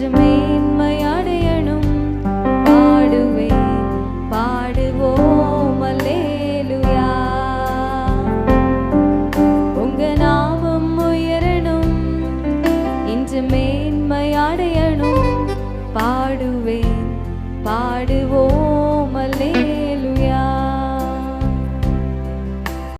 இன்று மேன்மை அடையணும். பாடுவேன் பாடுவோம் அல்லேலூயா. உங்க நாமம் உயரணும், இன்று மேன்மை அடையணும். பாடுவேன் பாடுவோம் அல்லேலூயா.